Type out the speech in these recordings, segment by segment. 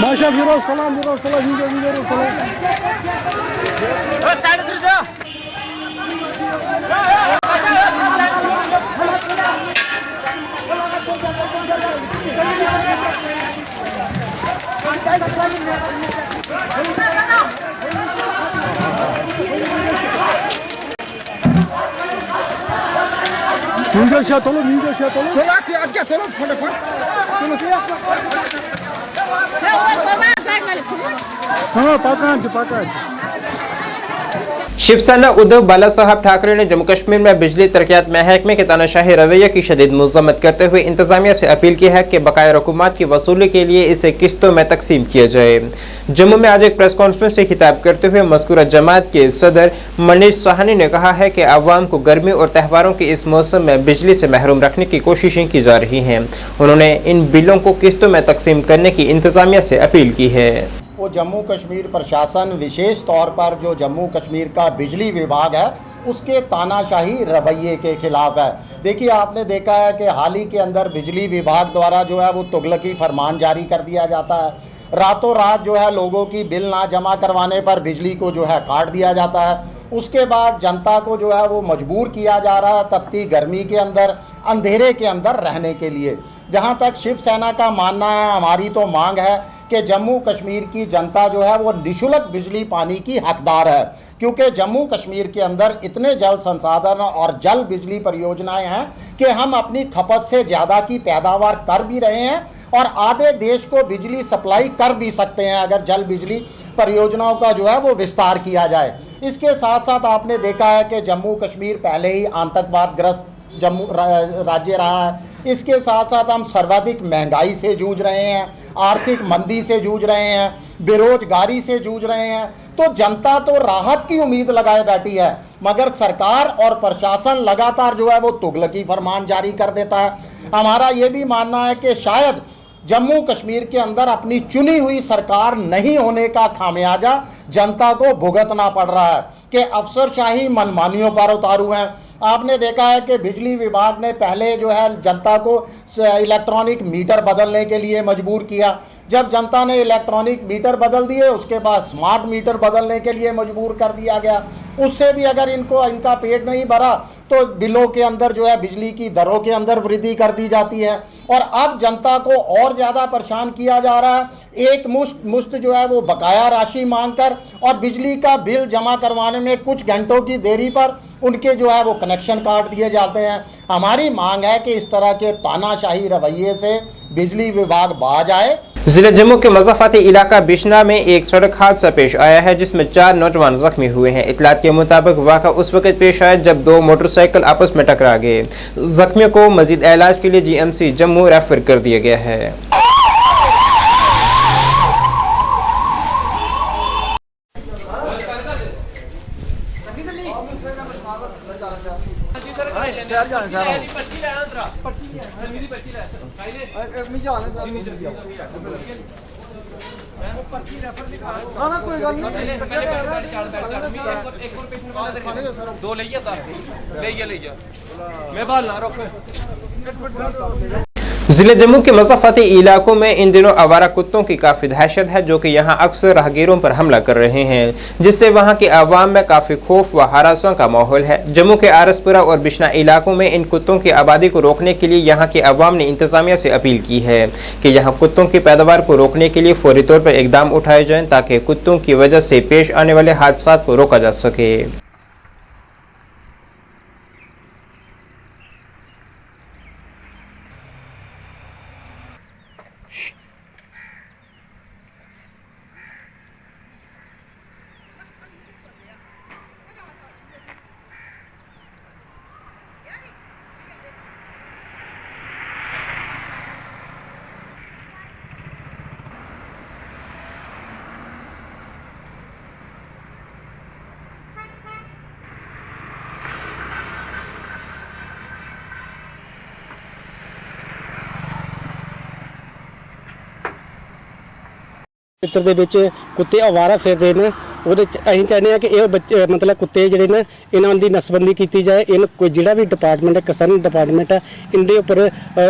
Maşa Viroz falan, video, falan. Mingo şat olur. Tolak ya, aja tolak fटाफट. हाँ पाका शिवसेना उद्धव बाला साहब ठाकरे ने जम्मू कश्मीर में बिजली तरक्यात महकमे के तानाशाही रवैये की शदीद मजम्मत करते हुए इंतजामिया से अपील की है कि बकाया रकूमात की वसूली के लिए इसे किस्तों में तकसीम किया जाए। जम्मू में आज एक प्रेस कॉन्फ्रेंस से खिताब करते हुए मज़कूरा जमात के सदर मनीष साहनी ने कहा है कि अवाम को गर्मी और त्योहारों के इस मौसम में बिजली से महरूम रखने की कोशिशें की जा रही हैं। उन्होंने इन बिलों को किस्तों में तकसीम करने की इंतजामिया से अपील की है। वो जम्मू कश्मीर प्रशासन विशेष तौर पर जो जम्मू कश्मीर का बिजली विभाग है उसके तानाशाही रवैये के खिलाफ है। देखिए आपने देखा है कि हाल ही के अंदर बिजली विभाग द्वारा जो है वो तुगलकी फरमान जारी कर दिया जाता है। रातों रात जो है लोगों की बिल ना जमा करवाने पर बिजली को जो है काट दिया जाता है। उसके बाद जनता को जो है वो मजबूर किया जा रहा है तपती गर्मी के अंदर अंधेरे के अंदर रहने के लिए। जहां तक शिवसेना का मानना है, हमारी तो मांग है कि जम्मू कश्मीर की जनता जो है वो निःशुल्क बिजली पानी की हकदार है, क्योंकि जम्मू कश्मीर के अंदर इतने जल संसाधन और जल बिजली परियोजनाएं हैं कि हम अपनी खपत से ज़्यादा की पैदावार कर भी रहे हैं और आधे देश को बिजली सप्लाई कर भी सकते हैं अगर जल बिजली परियोजनाओं का जो है वो विस्तार किया जाए। इसके साथ साथ आपने देखा है कि जम्मू कश्मीर पहले ही आतंकवादग्रस्त जम्मू राज्य रहा है। इसके साथ साथ हम सर्वाधिक महंगाई से जूझ रहे हैं, आर्थिक मंदी से जूझ रहे हैं, बेरोजगारी से जूझ रहे हैं। तो जनता तो राहत की उम्मीद लगाए बैठी है, मगर सरकार और प्रशासन लगातार जो है वो तुगलकी फरमान जारी कर देता है। हमारा ये भी मानना है कि शायद जम्मू कश्मीर के अंदर अपनी चुनी हुई सरकार नहीं होने का खामियाजा जनता को भुगतना पड़ रहा है कि अफसरशाही मनमानियों पर उतारू हैं। आपने देखा है कि बिजली विभाग ने पहले जो है जनता को इलेक्ट्रॉनिक मीटर बदलने के लिए मजबूर किया। जब जनता ने इलेक्ट्रॉनिक मीटर बदल दिए उसके बाद स्मार्ट मीटर बदलने के लिए मजबूर कर दिया गया। उससे भी अगर इनका पेट नहीं भरा तो बिलों के अंदर जो है बिजली की दरों के अंदर वृद्धि कर दी जाती है और अब जनता को और ज़्यादा परेशान किया जा रहा है। एक मुश्त जो है वो बकाया राशि मांगकर और बिजली का बिल जमा करवाने में कुछ घंटों की देरी पर उनके जो है वो कनेक्शन काट दिए जाते हैं। हमारी मांग है कि इस तरह के तानाशाही रवैये से बिजली विभाग बाज आए। जिले जम्मू के मज़ाफ़ाती इलाका बिशना में एक सड़क हादसा पेश आया है जिसमें 4 नौजवान जख्मी हुए हैं। इतलात के मुताबिक वाक़ा उस वक्त पेश आया जब 2 मोटरसाइकिल आपस में टकरा गए। जख्मियों को मजीद इलाज के लिए GMC जम्मू रेफर कर दिया गया है। जिले जम्मू के मज़ाफ़ाती इलाकों में इन दिनों आवारा कुत्तों की काफ़ी दहशत है जो कि यहाँ अक्सर राहगीरों पर हमला कर रहे हैं, जिससे वहाँ के आवाम में काफ़ी खौफ व हरासों का माहौल है। जम्मू के आरसपुरा और बिशना इलाकों में इन कुत्तों की आबादी को रोकने के लिए यहाँ के आवाम ने इंतज़ामिया से अपील की है कि यहाँ कुत्तों की पैदावार को रोकने के लिए फौरी तौर पर इकदाम उठाए जाएँ ताकि कुत्तों की वजह से पेश आने वाले हादसा को रोका जा सके। ਖੇਤਰ ਦੇ ਵਿੱਚ ਕੁੱਤੇ ਆਵਾਰਾ ਫਿਰ ਰਹੇ ਨੇ। ਉਹਦੇ ਚ ਅਸੀਂ ਚਾਹੁੰਦੇ ਆ ਕਿ ਇਹ ਬੱਚੇ ਮਤਲਬ ਕੁੱਤੇ ਜਿਹੜੇ ਨੇ ਇਹਨਾਂ ਦੀ ਨਸਬੰਦੀ ਕੀਤੀ ਜਾਏ। ਇਹਨ ਕੋਈ ਜਿਹੜਾ ਵੀ ਡਿਪਾਰਟਮੈਂਟ ਹੈ ਕੰਸਰਨ ਡਿਪਾਰਟਮੈਂਟ ਹੈ ਇਹਦੇ ਉੱਪਰ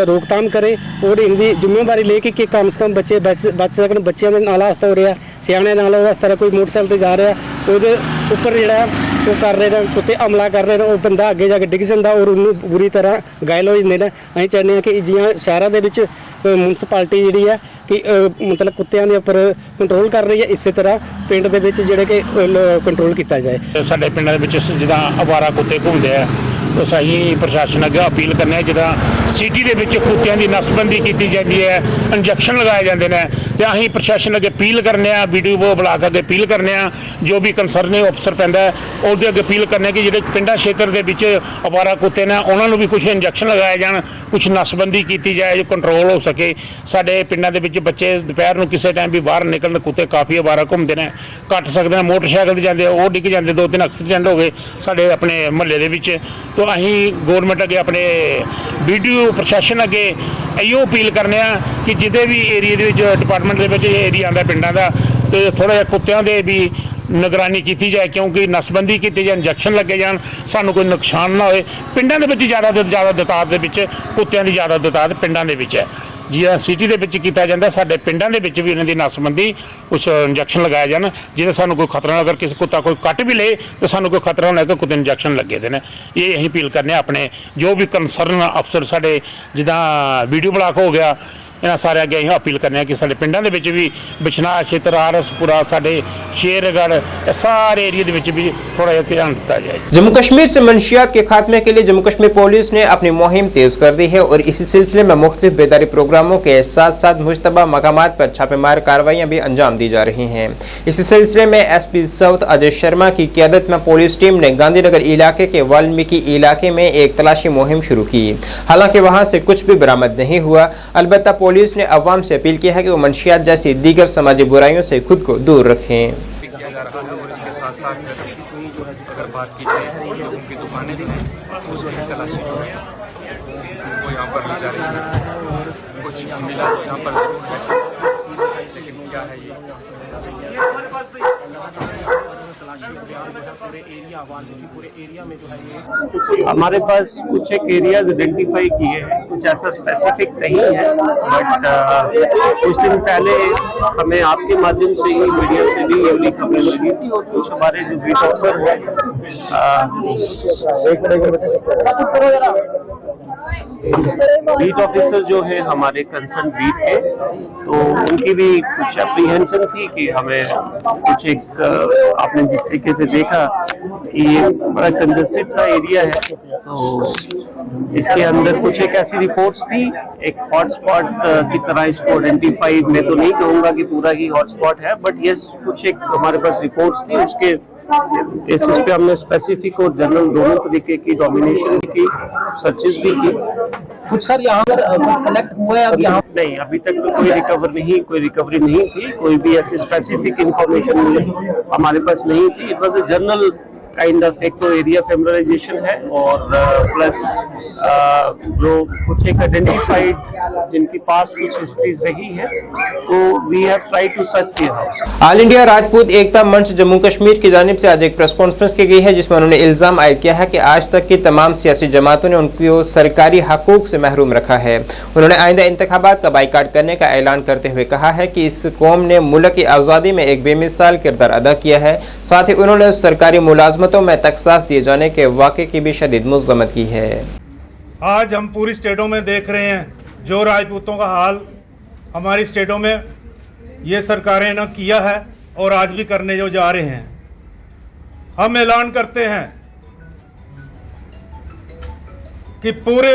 ਰੋਕਥਾਮ ਕਰੇ ਔਰ ਇਹਦੀ ਜ਼ਿੰਮੇਵਾਰੀ ਲੈ ਕੇ ਕਿ ਕਮ ਸੇ ਕਮ ਬੱਚੇ ਬਚ ਸਕਣ। ਬੱਚਿਆਂ ਦੇ ਨਾਲ ਹਾਦਸਾ ਹੋ ਰਿਹਾ, ਸਿਆਣਿਆਂ ਨਾਲ ਇਸ ਤਰ੍ਹਾਂ ਕੋਈ ਮੋਟਰਸਾਈਕਲ ਤੇ ਜਾ ਰਿਹਾ ਉਹਦੇ ਉੱਪਰ ਜਿਹੜਾ ਉਹ ਕਰ ਰਹੇ ਨੇ ਕੁੱਤੇ ਹਮਲਾ ਕਰ ਰਹੇ ਨੇ, ਉਹ ਬੰਦਾ ਅੱਗੇ ਜਾ ਕੇ ਡਿੱਗ ਜਾਂਦਾ ਔਰ ਉਹਨੂੰ ਬੁਰੀ ਤਰ੍ਹਾਂ ਘਾਇਲ ਹੋ ਜਾਂਦੇ ਨੇ। ਅਸੀਂ ਚਾਹੁੰਦੇ ਆ ਕਿ ਜਿਵੇਂ ਸ਼ਹਿਰਾਂ ਦੇ ਵਿੱਚ म्यूनसिपालिटी जी है कि मतलब कुत्तियां के उपर कंट्रोल कर रही है, इस तरह पिंड के जोड़े कि कंट्रोल किया जाए। साडे पिंडां दे विच जिद्दां आवारा कुत्ते घूमदे आ तो ਅਸੀਂ ਪ੍ਰਸ਼ਾਸਨ ਅੱਗੇ ਅਪੀਲ ਕਰਨੇ ਆ ਜਿੱਦਾਂ ਸਿਟੀ ਦੇ ਵਿੱਚ ਕੁੱਤਿਆਂ ਦੀ ਨਸਬੰਦੀ ਕੀਤੀ ਜਾਂਦੀ ਹੈ, ਇੰਜੈਕਸ਼ਨ ਲਗਾਏ ਜਾਂਦੇ ਨੇ, ਤੇ ਅਸੀਂ ਪ੍ਰਸ਼ਾਸਨ ਅੱਗੇ ਅਪੀਲ ਕਰਨੇ ਆ, ਵੀਡੀਓ ਬੁਲਾ ਕੇ ਅੱਗੇ ਅਪੀਲ ਕਰਨੇ ਆ, ਜੋ ਵੀ ਕੰਸਰਨਿੰਗ ਅਫਸਰ ਪੈਂਦਾ ਉਹਦੇ ਅੱਗੇ ਅਪੀਲ ਕਰਨੇ ਕਿ ਜਿਹੜੇ ਪਿੰਡਾਂ ਖੇਤਰ ਦੇ ਵਿੱਚ ਅਵਾਰਾ ਕੁੱਤੇ ਨੇ ਉਹਨਾਂ ਨੂੰ ਵੀ ਕੁਝ ਇੰਜੈਕਸ਼ਨ ਲਗਾਏ ਜਾਣ, ਕੁਝ ਨਸਬੰਦੀ ਕੀਤੀ ਜਾਏ ਜੋ ਕੰਟਰੋਲ ਹੋ ਸਕੇ। ਸਾਡੇ ਪਿੰਡਾਂ ਦੇ ਵਿੱਚ ਬੱਚੇ ਦੁਪਹਿਰ ਨੂੰ ਕਿਸੇ ਟਾਈਮ ਵੀ ਬਾਹਰ ਨਿਕਲਣ, ਕੁੱਤੇ ਕਾਫੀ ਅਵਾਰਾ ਘੁੰਮਦੇ ਨੇ, ਕੱਟ ਸਕਦੇ ਨੇ, ਮੋਟਰਸਾਈਕਲ ਤੇ ਜਾਂਦੇ ਉਹ ਡਿੱਗ ਜਾਂਦੇ, 2-3 ਐਕਸੀਡੈਂਟ ਹੋ ਗਏ ਸਾਡੇ ਆਪਣੇ ਮੁਹੱਲੇ ਦੇ ਵਿੱਚ। तो ਅਸੀਂ ਗੌਰਮੈਂਟ ਅੱਗੇ ਆਪਣੇ ਵੀਡੀਓ ਪ੍ਰਸ਼ਾਸਨ ਅੱਗੇ ਇਹੋ ਅਪੀਲ ਕਰਨੇ ਆ ਕਿ ਜਿਹਦੇ ਵੀ ਏਰੀਆ ਦੇ ਵਿੱਚ ਡਿਪਾਰਟਮੈਂਟ ਦੇ ਵਿੱਚ ਏਰੀਆ ਆਉਂਦਾ ਪਿੰਡਾਂ ਦਾ, ਤੇ ਥੋੜਾ ਜਿਹਾ ਕੁੱਤਿਆਂ ਦੇ ਵੀ ਨਿਗਰਾਨੀ ਕੀਤੀ ਜਾਏ, ਕਿਉਂਕਿ ਨਸਬੰਦੀ ਕੀਤੀ ਜਾਏ, ਇੰਜੈਕਸ਼ਨ ਲੱਗੇ ਜਾਣ, ਸਾਨੂੰ ਕੋਈ ਨੁਕਸਾਨ ਨਾ ਹੋਏ। ਪਿੰਡਾਂ ਦੇ ਵਿੱਚ ਜ਼ਿਆਦਾ ਤੋਂ ਜ਼ਿਆਦਾ ਦਤਾਰ ਦੇ ਵਿੱਚ ਕੁੱਤਿਆਂ ਦੀ ਜ਼ਿਆਦਾ ਦਤਾਰ ਪਿੰਡਾਂ ਦੇ ਵਿੱਚ ਹੈ। ਜਿਹੜਾ ਸਿਟੀ ਦੇ ਵਿੱਚ ਕੀਤਾ ਜਾਂਦਾ, ਸਾਡੇ ਪਿੰਡਾਂ ਦੇ ਵਿੱਚ ਵੀ ਇਹਨਾਂ ਦੀ ਨਸਬੰਦੀ ਕੁਛ ਇੰਜੈਕਸ਼ਨ ਲਗਾਏ ਜਾਣ, ਜਿਹਦੇ ਸਾਨੂੰ ਕੋਈ ਖਤਰਾ ਨਾ, ਅਗਰ ਕਿਸੇ ਕੁੱਤਾ ਕੋਈ ਕੱਟ ਵੀ ਲਏ ਤਾਂ ਸਾਨੂੰ ਕੋਈ ਖਤਰਾ ਨਾ ਕਿ ਕੁੱਤੇ ਇੰਜੈਕਸ਼ਨ ਲੱਗੇ ਦੇ ਨੇ। ਇਹ ਅਸੀਂ ਅਪੀਲ ਕਰਨੇ ਆਪਣੇ ਜੋ ਵੀ ਕੰਸਰਨ ਅਫਸਰ ਸਾਡੇ ਜਿੱਦਾਂ ਵੀਡੀਓ ਬਲਾਕ ਹੋ ਗਿਆ, ਇਹਨਾਂ ਸਾਰੇ ਅੱਗੇ ਅਸੀਂ ਅਪੀਲ ਕਰਨੇ ਆ ਕਿ ਸਾਡੇ ਪਿੰਡਾਂ ਦੇ ਵਿੱਚ ਵੀ ਬਿਸ਼ਨਾਹ ਖੇਤਰ, ਆਰਸਪੁਰਾ, ਸਾਡੇ ਸ਼ੇਰਗढ़ सारे एरिया ਦੇ ਵਿੱਚ ਵੀ थोड़ा ਜਿਹਾ ध्यान दिया जाए। जम्मू कश्मीर से मंशियात के खात्मे के लिए जम्मू कश्मीर पुलिस ने अपनी मुहिम तेज कर दी है और इसी सिलसिले में मुख्तलिफ बेदारी प्रोग्रामों के साथ साथ मुश्तबा मकामात पर छापेमार कार्रवाइयाँ भी अंजाम दी जा रही हैं। इसी सिलसिले में SP साउथ अजय शर्मा की क़यादत में पुलिस टीम ने गांधीनगर इलाके के वाल्मीकि इलाके में एक तलाशी मुहिम शुरू की। हालांकि वहाँ से कुछ भी बरामद नहीं हुआ। अलबत्ता पुलिस ने अवाम से अपील की है कि वो मंशियात जैसी दीगर समाजी बुराइयों से खुद को दूर रखें। किया जा रहा है और इसके साथ साथ अगर बात की जाए लोगों की दुकानें उसकी तलाशी जो है वो यहाँ पर ली जा रही है। कुछ मिला तो यहाँ पर जरूर है, लेकिन क्या है ये हमारे पास कुछ एक एरियाज आइडेंटिफाई किए हैं, कुछ ऐसा स्पेसिफिक नहीं है, बट कुछ दिन पहले हमें आपके माध्यम से ही मीडिया से भी ये वाली खबरें लगी थी और कुछ हमारे जो बीट ऑफिसर हैं बीट ऑफिसर जो है हमारे कंसर्न बीट के, तो उनकी भी कुछ अप्रीहेंशन थी कि हमें कुछ एक आपने जिस तरीके से देखा कि ये बड़ा कंजस्टेड सा एरिया है, तो इसके अंदर कुछ एक ऐसी रिपोर्ट्स थी एक हॉटस्पॉट की तरह इसको आइडेंटिफाई, मैं तो नहीं कहूँगा कि पूरा ही हॉटस्पॉट है, बट यस कुछ एक हमारे पास रिपोर्ट्स थी, उसके बेसिस पे हमने स्पेसिफिक और जनरल दोनों तरीके की डोमिनेशन की, सर्चेस भी की। कुछ सर यहाँ पर कलेक्ट हुआ है अब यहाँ नहीं, अभी तक तो कोई रिकवरी नहीं थी, कोई भी ऐसी स्पेसिफिक इंफॉर्मेशन हमारे पास नहीं थी। It was a general kind of एक तो एरिया फेमरलाइजेशन है और प्लस जो कुछ एक आइडेंटिफाइड जिनकी पास्ट कुछ हिस्ट्रीज रही है, तो we have tried to search the house. All India Rajput Ekta Manch Jammu Kashmir की जानिब से आज एक प्रेस कॉन्फ्रेंस की गई है, जिसमें उन्होंने इल्जाम आयद किया है कि आज तक की तमाम सियासी जमातों ने उनको सरकारी हकूक से महरूम रखा है। उन्होंने आइंदा इंतखाबात का बाइकाट करने का ऐलान करते हुए कहा है कि इस कौम ने मुल्क की आज़ादी में एक बेमिसाल किरदार अदा किया है। साथ ही उन्होंने सरकारी मुलाजमतों में तकसास दिए जाने के वाक़े की भी शदीद मज़म्मत की है। आज हम पूरी स्टेटों में देख रहे हैं जो राजपूतों का हाल हमारी स्टेटों में ये सरकारें ने किया है और आज भी करने जो जा रहे हैं। हम ऐलान करते हैं कि पूरे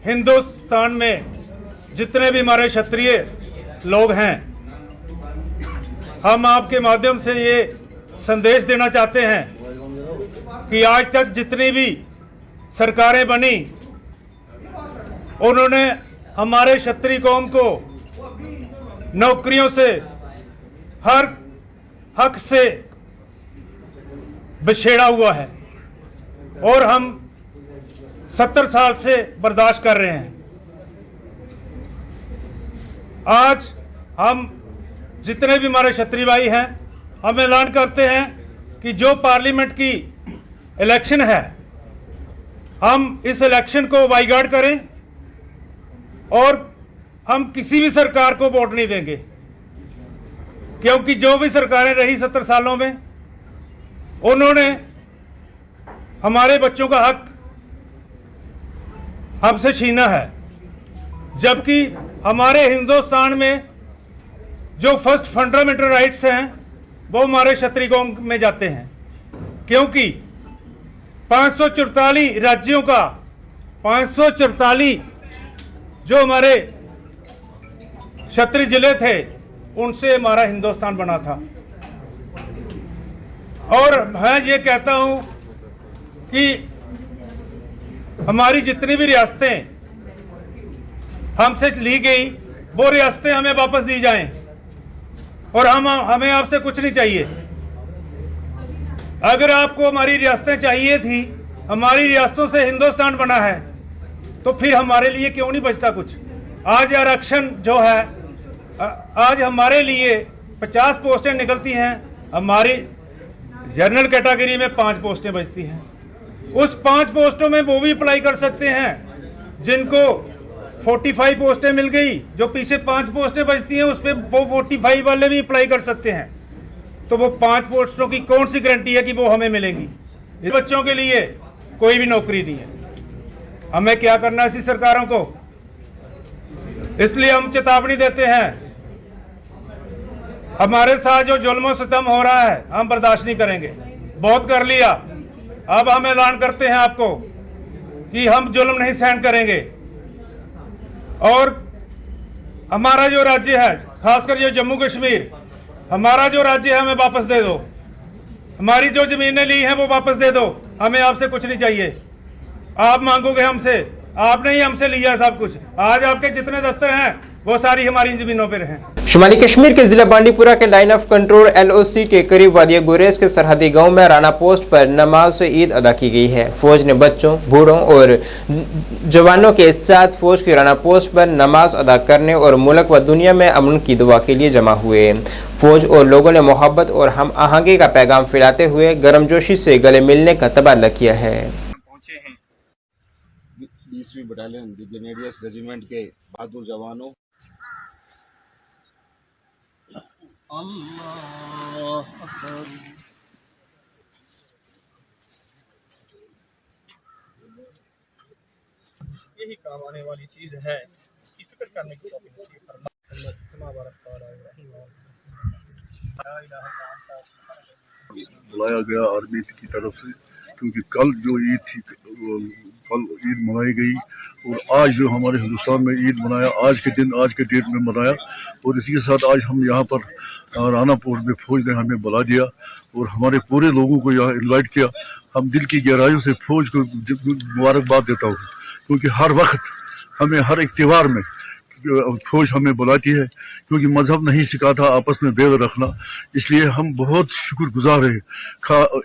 हिंदुस्तान में जितने भी हमारे क्षत्रिय लोग हैं, हम आपके माध्यम से ये संदेश देना चाहते हैं कि आज तक जितनी भी सरकारें बनी, उन्होंने हमारे क्षत्रिय कौम को नौकरियों से, हर हक से बछेड़ा हुआ है और हम 70 साल से बर्दाश्त कर रहे हैं। आज हम जितने भी हमारे क्षत्रिय भाई हैं, हम ऐलान करते हैं कि जो पार्लियामेंट की इलेक्शन है, हम इस इलेक्शन को बाइकाट करें और हम किसी भी सरकार को वोट नहीं देंगे, क्योंकि जो भी सरकारें रही 70 सालों में, उन्होंने हमारे बच्चों का हक हमसे छीना है। जबकि हमारे हिंदुस्तान में जो फर्स्ट फंडामेंटल राइट्स हैं वो हमारे क्षत्रिय कौम में जाते हैं, क्योंकि 544 राज्यों का 544 जो हमारे क्षत्रिय जिले थे उनसे हमारा हिंदुस्तान बना था। और मैं ये कहता हूं कि हमारी जितनी भी रियासतें हमसे ली गई वो रियासतें हमें वापस दी जाएं और हमें आपसे कुछ नहीं चाहिए। अगर आपको हमारी रियासतें चाहिए थी, हमारी रियासतों से हिंदुस्तान बना है, तो फिर हमारे लिए क्यों नहीं बचता कुछ। आज आरक्षण जो है, आज हमारे लिए 50 पोस्टें निकलती हैं, हमारी जनरल कैटेगरी में 5 पोस्टें बचती हैं। उस 5 पोस्टों में वो भी अप्लाई कर सकते हैं जिनको 45 पोस्टें मिल गई, जो पीछे 5 पोस्टें बचती हैं उस पर वो 45 वाले भी अप्लाई कर सकते हैं। तो वो 5 पोस्टों की कौन सी गारंटी है कि वो हमें मिलेंगी। इस बच्चों के लिए कोई भी नौकरी नहीं है। हमें क्या करना है ऐसी सरकारों को, इसलिए हम चेतावनी देते हैं, हमारे साथ जो जुल्म सितम हो रहा है हम बर्दाश्त नहीं करेंगे। बहुत कर लिया, अब हम ऐलान करते हैं आपको कि हम जुल्म नहीं सहन करेंगे। और हमारा जो राज्य है, खासकर जो जम्मू कश्मीर, हमारा जो राज्य है हमें वापस दे दो। हमारी जो जमीनें ली हैं वो वापस दे दो। हमें आपसे कुछ नहीं चाहिए। आप मांगोगे हमसे, आपने ही हमसे लिया सब कुछ। आज आपके जितने दफ्तर हैं वो सारी हमारी जमीनों पर हैं। शुमाली कश्मीर के जिला बांडीपुरा के लाइन ऑफ कंट्रोल LOC के करीब वादिया गुरेज के सरहदी गांव में राना पोस्ट पर नमाज से ईद अदा की गई है। फौज ने बच्चों, बूढ़ों और जवानों के साथ फौज की राना पोस्ट पर नमाज अदा करने और मुल्क व दुनिया में अमन की दुआ के लिए जमा हुए। फौज और लोगों ने मोहब्बत और हम आहंगी का पैगाम फैलाते हुए गर्मजोशी से गले मिलने का तबादला किया है। 20वीं बटालियन ग्रेनेडियर्स रेजिमेंट के बहादुर जवानों, अल्लाह अकबर। यही काम आने वाली चीज है, इसकी फिक्र करने की तौफीक नसीब बुलाया गया आर्मी की तरफ से, क्योंकि कल जो ईद थी, कल ईद मनाई गई और आज जो हमारे हिंदुस्तान में ईद मनाया, आज के दिन, आज के डेट में मनाया। और इसी के साथ आज हम यहाँ पर राना पोस्ट में फौज ने हमें बुला दिया और हमारे पूरे लोगों को यहाँ इन्वाइट किया। हम दिल की गहराइयों से फौज को मुबारकबाद देता हूँ, क्योंकि हर वक्त हमें हर एक त्योहार में फौज हमें बुलाती है, क्योंकि मजहब नहीं सिखाता आपस में बैर रखना। इसलिए हम बहुत शुक्रगुजार है,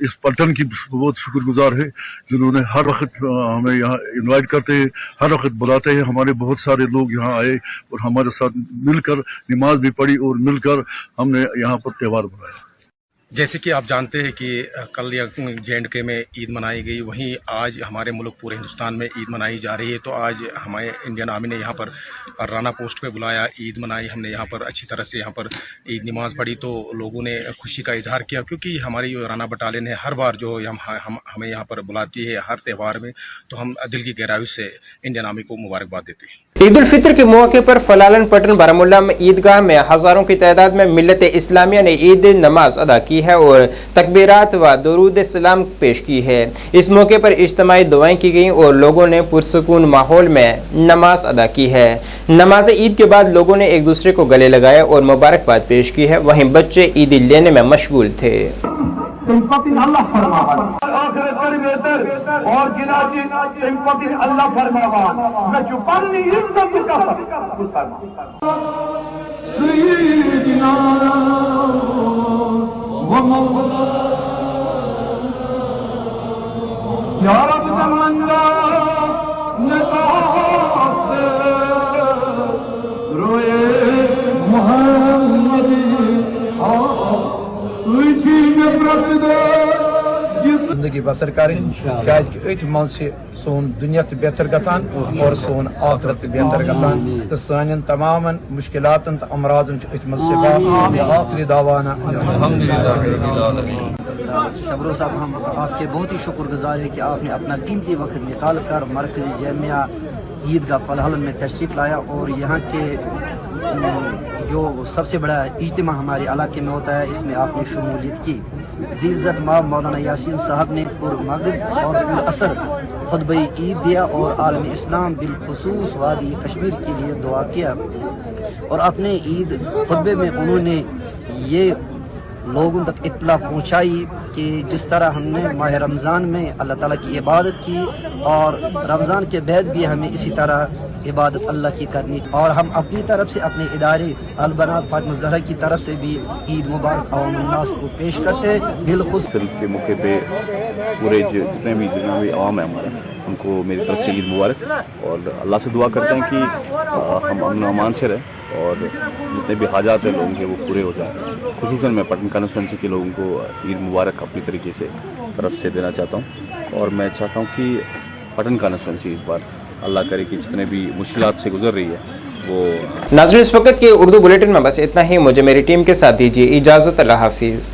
इस पलटन की बहुत शुक्रगुजार है जिन्होंने हर वक्त हमें यहाँ इनवाइट करते हैं, हर वक्त बुलाते हैं। हमारे बहुत सारे लोग यहाँ आए और हमारे साथ मिलकर नमाज भी पढ़ी और मिलकर हमने यहाँ पर त्यौहार मनाया। जैसे कि आप जानते हैं कि कल J&K में ईद मनाई गई, वहीं आज हमारे मुल्क पूरे हिंदुस्तान में ईद मनाई जा रही है। तो आज हमारे इंडियन आर्मी ने यहाँ पर राना पोस्ट पे बुलाया, ईद मनाई, हमने यहाँ पर अच्छी तरह से यहाँ पर ईद नमाज पढ़ी। तो लोगों ने खुशी का इजहार किया, क्योंकि हमारी जो राना बटालियन है हर बार जो हमें यहाँ पर बुलाती है हर त्यौहार में, तो हम दिल की गहराई से इंडियन आर्मी को मुबारकबाद देते हैं। ईद उल फितर के मौके पर फलालन पटन बारामुल्ला में ईदगाह में हजारों की तादाद में मिल्लत इस्लामिया ने ईद नमाज अदा की है और तकबीरात व दुरूद सलाम पेश की है। इस मौके पर इज्तिमाई दुआएं की गईं और लोगों ने पुरसकून माहौल में नमाज अदा की है। नमाज ईद के बाद लोगों ने एक दूसरे को गले लगाए और मुबारकबाद पेश की है। वहीं बच्चे ईदी लेने में मशगूल थे। जिंदगी बसर करें, मन से सोन दुनिया बेहतर गसान और सोन आखिरत बेहतर गसान। तो सान तमाम मुश्किलातन तो अमराजन आखिरी दावाना शबरो साहब, हम आपके बहुत ही शुक्रगुजार है कि आपने अपना कीमती वक्त निकाल कर मरकजी जामिया ईदगाह फलहलन में तशरीफ लाया और यहाँ के जो सबसे बड़ा इज्तिमा हमारे इलाके में होता है, इसमें आपने शमूलियत की। ज़ीज़त माँ मौलाना यासीन साहब ने पुरमगज़ और पुरअसर खुतबा ईद दिया और आलम इस्लाम बिलखुसूस वादी कश्मीर के लिए दुआ किया। और अपने ईद खुतबे में उन्होंने ये लोगों तक इत्तला पहुँचाई कि जिस तरह हमने माह रमज़ान में अल्लाह ताला की इबादत की और रमज़ान के बाद भी हमें इसी तरह इबादत अल्लाह की करनी, और हम अपनी तरफ से अपने इदारे अल-बनात फातिमा ज़हरा की तरफ से भी ईद मुबारक अवाम-उन-नास को पेश करते हैं। बिलखुसूस के मौके पे पूरे जितने भी आवाम है हमारे, उनको मेरी तरफ से ईद मुबारक, और अल्लाह से दुआ करते हैं कि हम अमन अमान से रहें और जितने भी हाजात हैं लोगों के वो पूरे हो जाएं। खुसूसन मैं पटन कॉन्स्टिट्यूंसी के लोगों को ईद मुबारक अपनी तरीके से तरफ से देना चाहता हूँ, और मैं चाहता हूँ कि पटन कॉन्स्टिट्यूंसी इस बार अल्लाह करे कि जितने भी मुश्किलात से गुजर रही है वो। नाज़रीन, इस वक्त के उर्दू बुलेटिन में बस इतना ही। मुझे मेरी टीम के साथ दीजिए इजाज़त। अल्लाह हाफिज़।